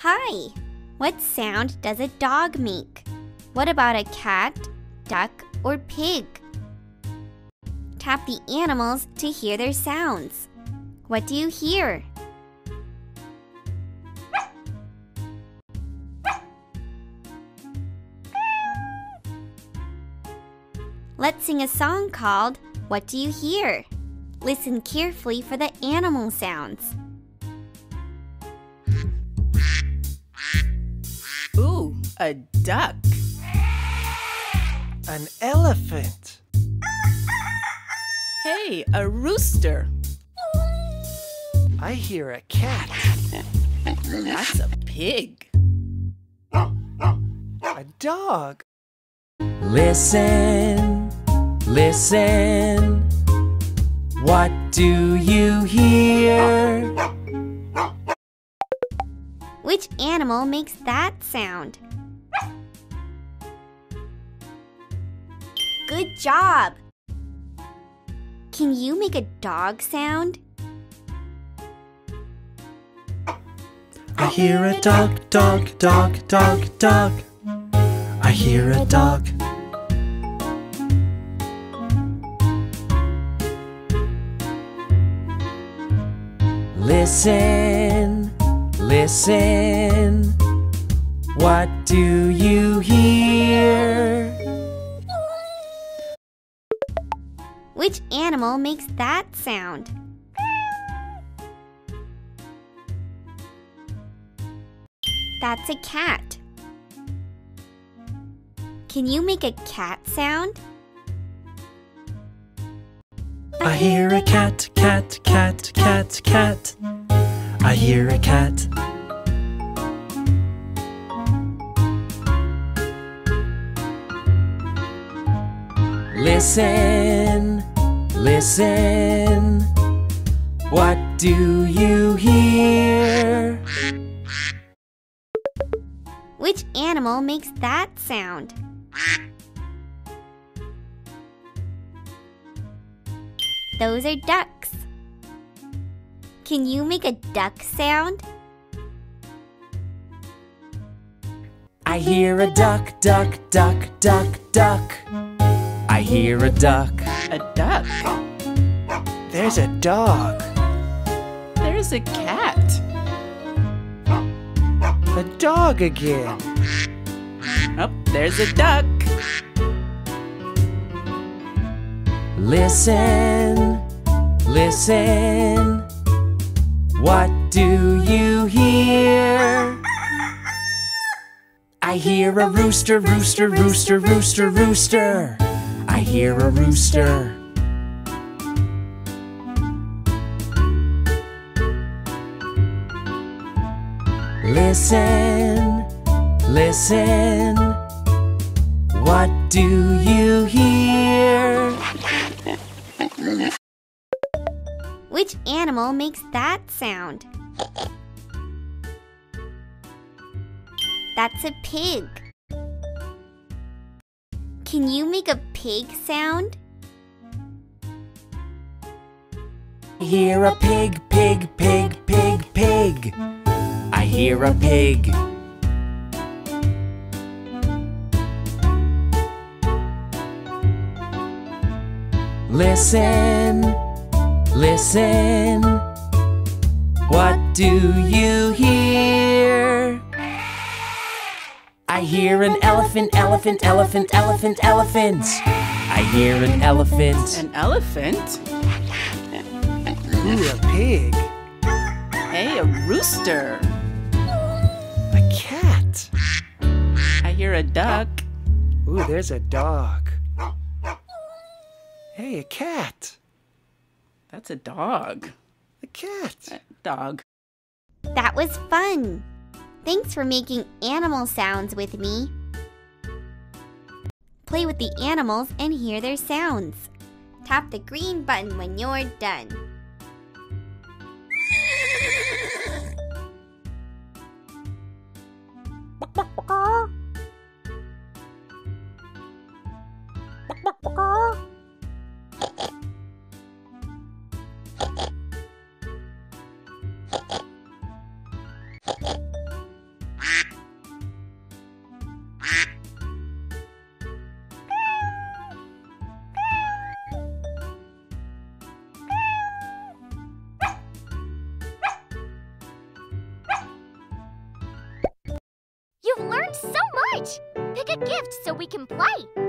Hi! What sound does a dog make? What about a cat, duck, or pig? Tap the animals to hear their sounds. What do you hear? Let's sing a song called What Do You Hear? Listen carefully for the animal sounds. Ooh, a duck. An elephant. Hey, a rooster. I hear a cat. That's a pig. A dog. Listen, listen. What do you hear? Which animal makes that sound? Good job! Can you make a dog sound? I hear a dog, dog, dog, dog, dog. I hear a dog. Listen, listen. What do you hear? Which animal makes that sound? That's a cat. Can you make a cat sound? I hear a cat, cat, cat, cat, cat. I hear a cat. Listen, listen. What do you hear? Which animal makes that sound? Those are ducks. Can you make a duck sound? I hear a duck, duck, duck, duck, duck. I hear a duck. A duck. There's a dog. There's a cat. A dog again. Oh, there's a duck. Listen, listen. What do you hear? I hear a rooster, rooster, rooster, rooster, rooster. I hear a rooster. Listen, listen. What do you hear? Which animal makes that sound? That's a pig. Can you make a pig sound? I hear a pig, pig, pig, pig, pig. I hear a pig. Listen, listen. What do you hear? I hear an elephant, elephant, elephant, elephant, elephant. I hear an elephant. An elephant? Ooh, a pig. Hey, a rooster. A cat. I hear a duck. Ooh, there's a dog. Hey, a cat. That's a dog. A cat. A dog. That was fun! Thanks for making animal sounds with me. Play with the animals and hear their sounds. Tap the green button when you're done. so much! Pick a gift so we can play.